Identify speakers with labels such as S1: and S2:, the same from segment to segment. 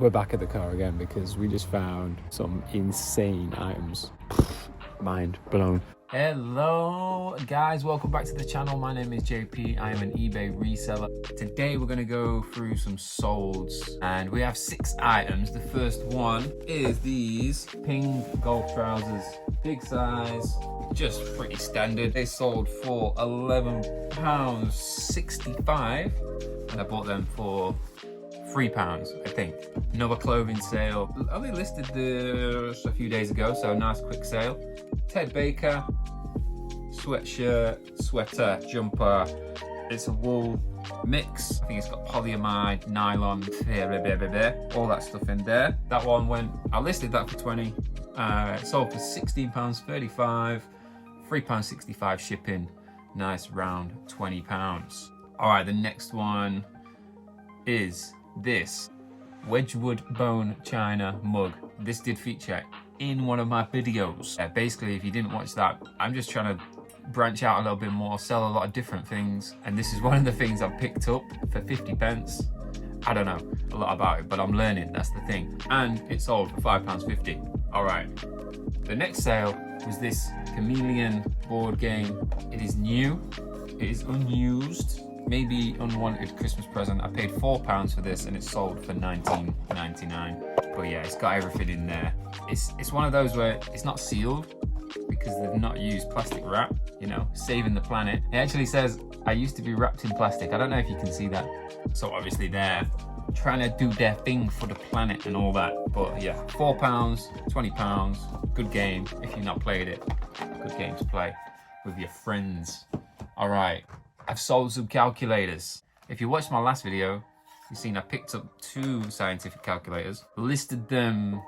S1: we're back at the car again because we just found some insane items. Mind blown. Hello guys, welcome back to the channel. My name is JP. I am an eBay reseller. Today we're going to go through some solds and we have 6 items. The first one is these pink golf trousers, big size, just pretty standard. They sold for £11.65 and I bought them for £3, I think. Another clothing sale. Only listed this a few days ago, so nice quick sale. Ted Baker sweatshirt, sweater, jumper. It's a wool mix. I think it's got polyamide, nylon, all that stuff in there. That one I listed that for 20. It sold for £16.35, £3.65 shipping. Nice round £20. All right, the next one is this Wedgwood bone china mug. This did feature in one of my videos. Basically, if you didn't watch that, I'm just trying to branch out a little bit more, sell a lot of different things, and this is one of the things I've picked up for 50p. I don't know a lot about it, but I'm learning, that's the thing. And it sold for £5.50. All right, the next sale was this Chameleon board game. It is new, it is unused, maybe unwanted Christmas present. I paid £4 for this and it sold for £19.99. But yeah, it's got everything in there. It's one of those where it's not sealed because they've not used plastic wrap, you know, saving the planet. It actually says, I used to be wrapped in plastic. I don't know if you can see that. So obviously they're trying to do their thing for the planet and all that. But yeah, £4, £20, good game. If you've not played it, good game to play with your friends. All right. I've sold some calculators. If you watched my last video, you've seen I picked up 2 scientific calculators, listed them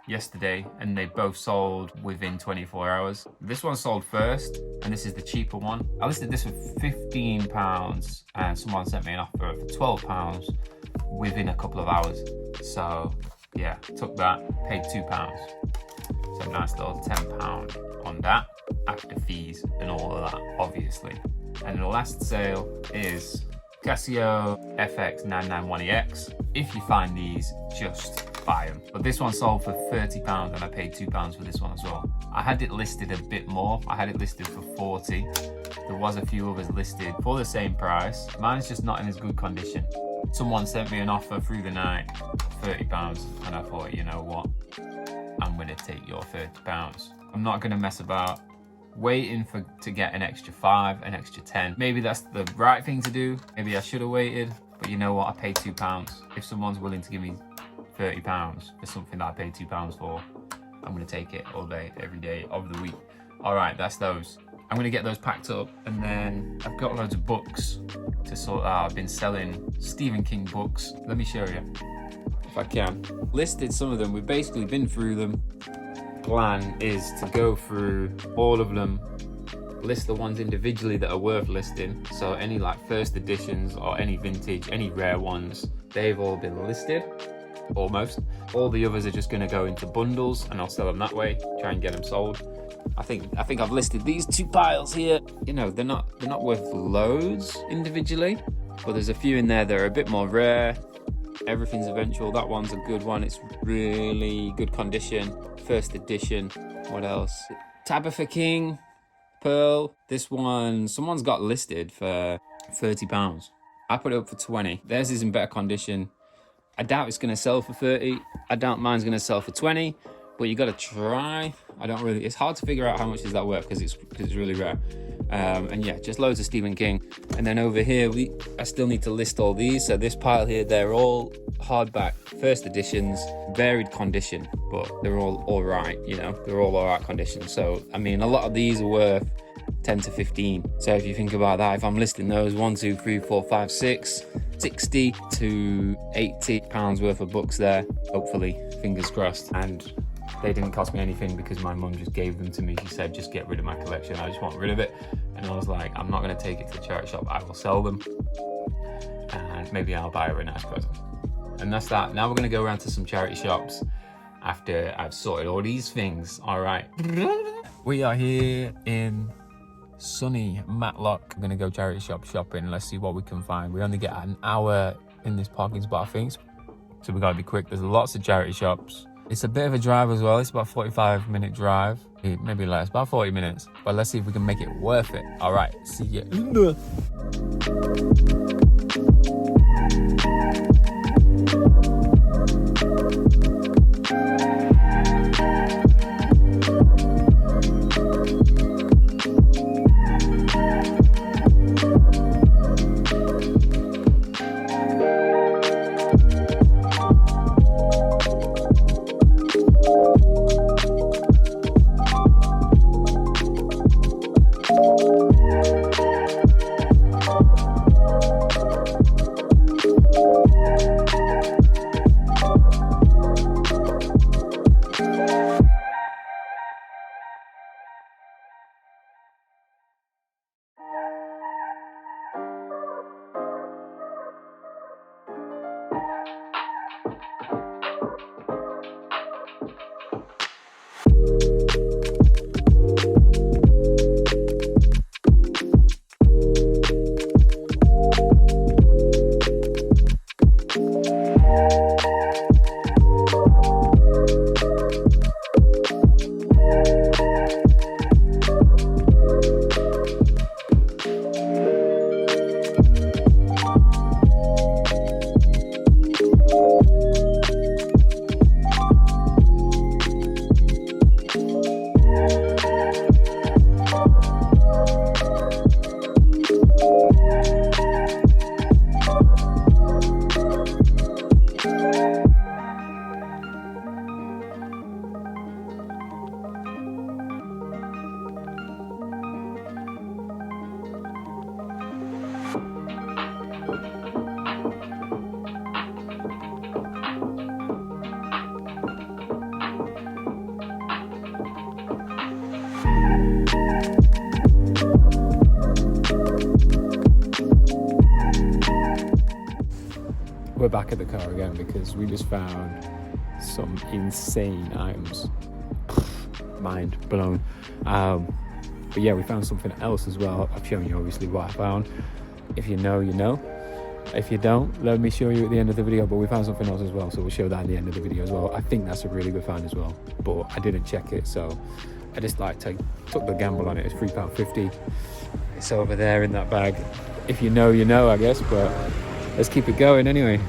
S1: yesterday, and they both sold within 24 hours. This one sold first, and this is the cheaper one. I listed this for £15, and someone sent me an offer for £12 within a couple of hours. So yeah, took that, paid £2. So nice little £10 on that, after fees and all of that, obviously. And the last sale is Casio FX991EX. If you find these, just buy them. But this one sold for £30 and I paid £2 for this one as well. I had it listed a bit more. I had it listed for 40. There was a few others listed for the same price. Mine's just not in as good condition. Someone sent me an offer through the night, £30, and I thought, you know what? I'm gonna take your £30. I'm not gonna mess about waiting to get an extra 5, an extra 10. Maybe that's the right thing to do. Maybe I should have waited, but you know what? I paid £2. If someone's willing to give me £30 for something that I paid £2 for, I'm gonna take it all day, every day of the week. All right, that's those. I'm gonna get those packed up, and then I've got loads of books to sort out. I've been selling Stephen King books. Let me show you, if I can. Listed some of them, we've basically been through them. Plan is to go through all of them, list the ones individually that are worth listing. So any like first editions or any vintage, any rare ones, they've all been listed, almost. All the others are just going to go into bundles and I'll sell them that way, try and get them sold. I think I've listed these 2 piles here. You know, they're not worth loads individually, but there's a few in there that are a bit more rare. Everything's eventual. That one's a good one. It's really good condition. First edition. What else? Tabitha King, Pearl. This one, someone's got listed for £30. I put it up for 20. Theirs is in better condition. I doubt it's gonna sell for 30. I doubt mine's gonna sell for 20, but you gotta try. It's hard to figure out how much is that worth because it's really rare. And yeah, just loads of Stephen King. And then over here, I still need to list all these. So this pile here, they're all hardback, first editions, varied condition, but they're all right, you know, they're all right condition. So, I mean, a lot of these are worth 10 to 15. So if you think about that, if I'm listing those 1, 2, 3, 4, 5, 6, 60 to £80 worth of books there, hopefully, fingers crossed. And they didn't cost me anything because my mum just gave them to me. She said, just get rid of my collection. I just want rid of it. And I was like, I'm not going to take it to the charity shop. I will sell them. And maybe I'll buy her a nice present. And that's that. Now we're going to go around to some charity shops after I've sorted all these things. All right. We are here in sunny Matlock. I'm going to go charity shop shopping. Let's see what we can find. We only get an hour in this parking spot, I think. It's so we gotta be quick. There's lots of charity shops. It's a bit of a drive as well. It's about a 45-minute drive, maybe less, about 40 minutes. But let's see if we can make it worth it. All right, see you. We're back at the car again because we just found some insane items. Mind blown. But yeah, we found something else as well. I've shown you obviously what I found. If you know, you know. If you don't, let me show you at the end of the video. But we found something else as well, so we'll show that at the end of the video as well. I think that's a really good find as well, but I didn't check it, so I just took the gamble on it. It's £3.50. It's over there in that bag. If you know, you know, I guess. But let's keep it going anyway.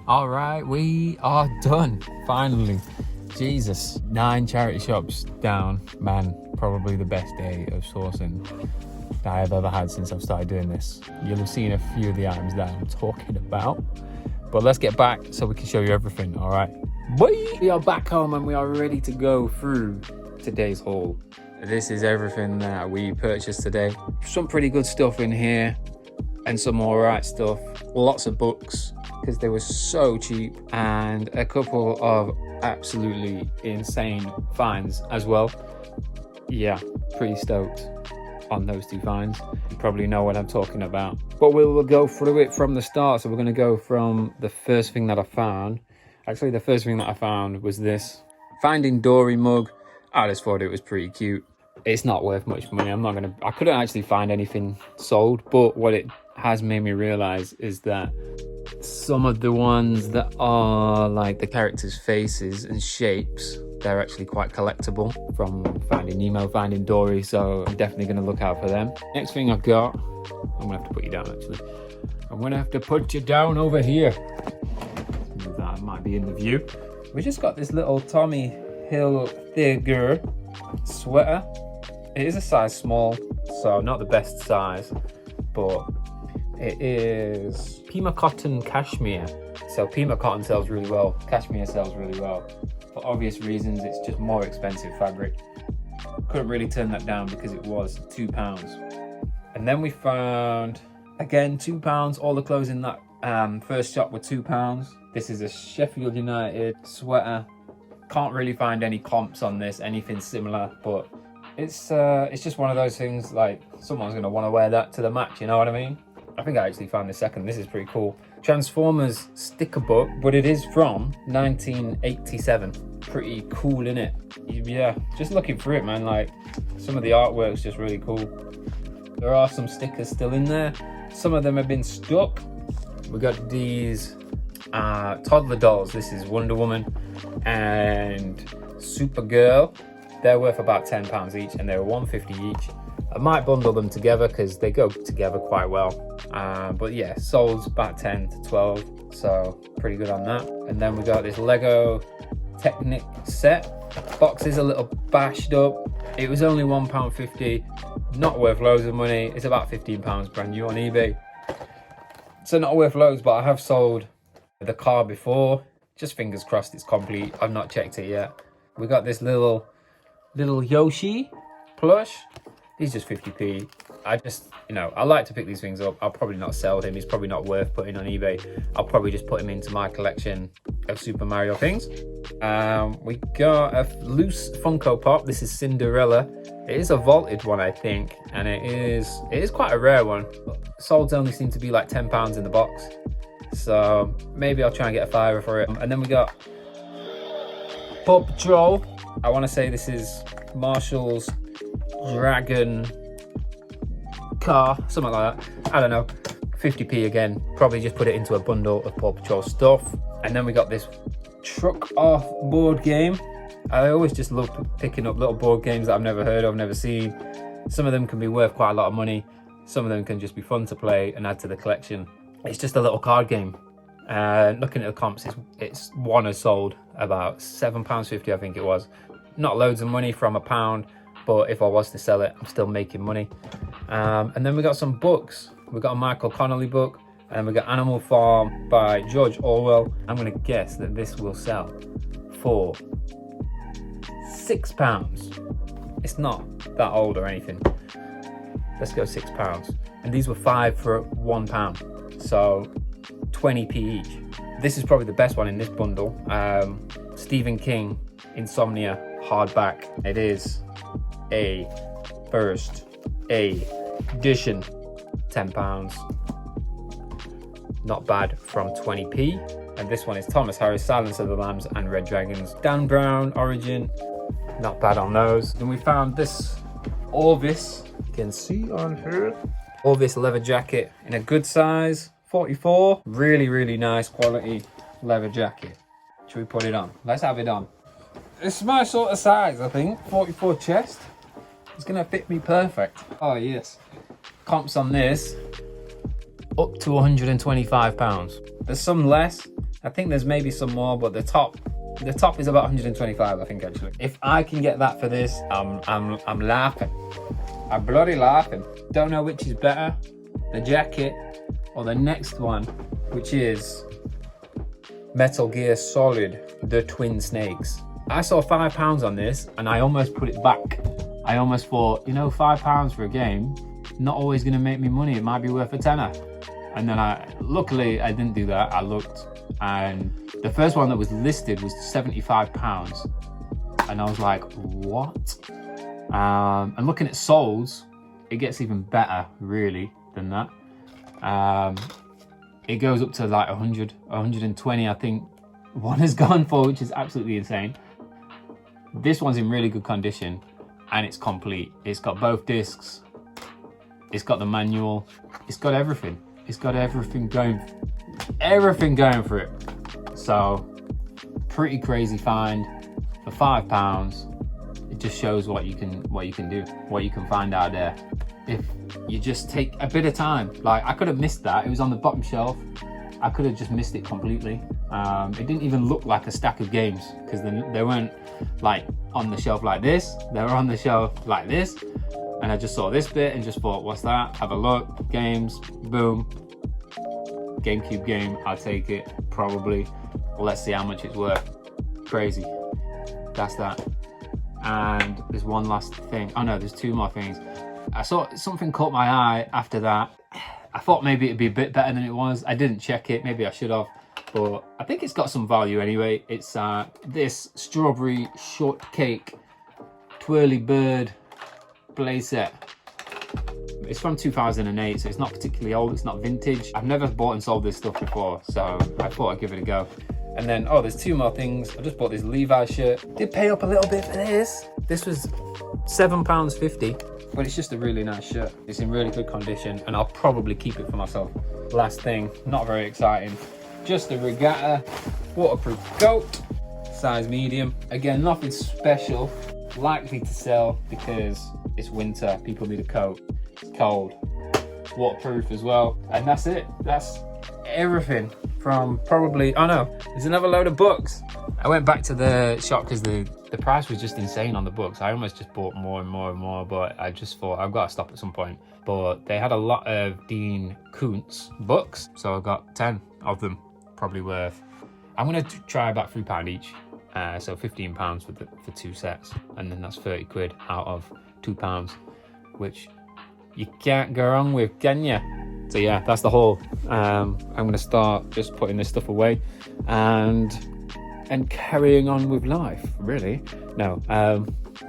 S1: All right, we are done, finally. Jesus, 9 charity shops down. Man, probably the best day of sourcing that I've ever had since I've started doing this. You'll have seen a few of the items that I'm talking about, but let's get back so we can show you everything, all right? Bye! We are back home and we are ready to go through today's haul. This is everything that we purchased today. Some pretty good stuff in here and some all right stuff. Lots of books, because they were so cheap, and a couple of absolutely insane finds as well. Yeah, pretty stoked on those 2 finds. You probably know what I'm talking about, but we'll go through it from the start. So we're going to go from the first thing that I found. Actually, the first thing that I found was this Finding Dory mug. I just thought it was pretty cute. It's not worth much money. I couldn't actually find anything sold, but what it has made me realize is that some of the ones that are like the characters' faces and shapes, they're actually quite collectible, from Finding Nemo, Finding Dory, so I'm definitely going to look out for them. Next thing I've got, I'm going to have to put you down actually. I'm going to have to put you down over here. That might be in the view. We just got this little Tommy Hilfiger sweater. It is a size small, so not the best size, but it is Pima cotton cashmere. So Pima cotton sells really well, cashmere sells really well. For obvious reasons, it's just more expensive fabric. Couldn't really turn that down because it was £2. And then we found, again, £2. All the clothes in that first shop were £2. This is a Sheffield United sweater. Can't really find any comps on this, anything similar, but it's just one of those things, like someone's gonna want to wear that to the match, you know what I mean? I think I actually found the second. This is pretty cool. Transformers sticker book, but it is from 1987. Pretty cool, innit? Yeah, just looking through it, man, like some of the artwork's just really cool. There are some stickers still in there. Some of them have been stuck. We got these toddler dolls. This is Wonder Woman and Supergirl. They're worth about £10 each, and they're £1.50 each. I might bundle them together because they go together quite well. But yeah, sold about 10 to 12, so pretty good on that. And then we got this Lego Technic set. Box is a little bashed up. It was only £1.50, not worth loads of money. It's about £15 brand new on eBay. So not worth loads, but I have sold the car before. Just fingers crossed it's complete. I've not checked it yet. We got this little Yoshi plush. He's just 50p. I just, I like to pick these things up. I'll probably not sell him. He's probably not worth putting on eBay. I'll probably just put him into my collection of Super Mario things. We got a loose Funko Pop. This is Cinderella. It is a vaulted one, I think, and it is quite a rare one. Solds only seem to be like £10 in the box, so maybe I'll try and get a fiver for it. And then we got Paw Patrol. I want to say this is Marshall's Dragon car, something like that. I don't know. 50p again. Probably just put it into a bundle of Paw Patrol stuff. And then we got this Truck Off board game. I always just love picking up little board games that I've never heard of, never seen. Some of them can be worth quite a lot of money. Some of them can just be fun to play and add to the collection. It's just a little card game. Looking at the comps, it's one has sold about £7.50, I think it was. Not loads of money from £1, but if I was to sell it, I'm still making money. And then we got some books. We got a Michael Connolly book, and we got Animal Farm by George Orwell. I'm gonna guess that this will sell for £6. It's not that old or anything. Let's go £6. And these were 5 for £1, so 20p each. This is probably the best one in this bundle. Stephen King, Insomnia hardback. It is a first edition, £10. Not bad from 20p. And this one is Thomas Harris, Silence of the Lambs and Red Dragons. Dan Brown, Origin, not bad on those. Then we found this Orvis, you can see on here. Orvis leather jacket in a good size, 44. Really, really nice quality leather jacket. Should we put it on? Let's have it on. It's my sort of size, I think. 44 chest. It's gonna fit me perfect. Oh yes. Comps on this, up to £125. There's some less. I think there's maybe some more, but the top is about 125, I think, actually. If I can get that for this, I'm laughing. I'm bloody laughing. Don't know which is better, the jacket or the next one, which is Metal Gear Solid, the Twin Snakes. I saw £5 on this and I almost put it back. I almost thought, £5 for a game, not always gonna make me money. It might be worth a tenner. And then luckily I didn't do that. I looked, and the first one that was listed was £75. And I was like, what? And looking at solds, it gets even better, really, than that. It goes up to like 100, 120, I think one has gone for, which is absolutely insane. This one's in really good condition and it's complete. It's got both discs. It's got the manual. It's got everything. It's got everything going for it. So pretty crazy find for £5. It just shows what you can do, what you can find out there if you just take a bit of time. Like, I could have missed that. It was on the bottom shelf. I could have just missed it completely. It didn't even look like a stack of games, because they weren't like on the shelf like this. They were on the shelf like this, and I just saw this bit and just thought, what's that? Have a look. Games. Boom. GameCube game. I'll take it, probably. Let's see how much it's worth. Crazy. That's that. And there's one last thing. Oh no, there's two more things. I saw something caught my eye after that. I thought maybe it'd be a bit better than it was. I didn't check it. Maybe I should have, but I think it's got some value anyway. It's this strawberry shortcake twirly bird play set. It's from 2008, so it's not particularly old. It's not vintage. I've never bought and sold this stuff before, so I thought I'd give it a go. And then, oh, there's two more things. I just bought this Levi's shirt. Did pay up a little bit for this. This was £7.50, but it's just a really nice shirt. It's in really good condition, and I'll probably keep it for myself. Last thing, not very exciting. Just a Regatta waterproof coat, size medium. Again, nothing special. Likely to sell because it's winter. People need a coat. It's cold. It's waterproof as well. And that's it. That's everything from probably, oh no, there's another load of books. I went back to the shop because the price was just insane on the books. I almost just bought more and more and more, but I just thought I've got to stop at some point. But they had a lot of Dean Koontz books, so I got 10 of them, probably worth, I'm gonna try about £3 each. So £15 for two sets, and then that's 30 quid out of £2, which you can't go wrong with, can you? So yeah, that's the haul. I'm gonna start just putting this stuff away and carrying on with life, really. No,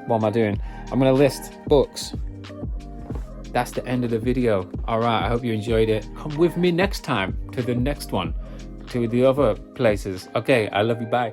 S1: what am I doing? I'm gonna list books. That's the end of the video. All right, I hope you enjoyed it. Come with me next time to the next one, to the other places. Okay, I love you, bye.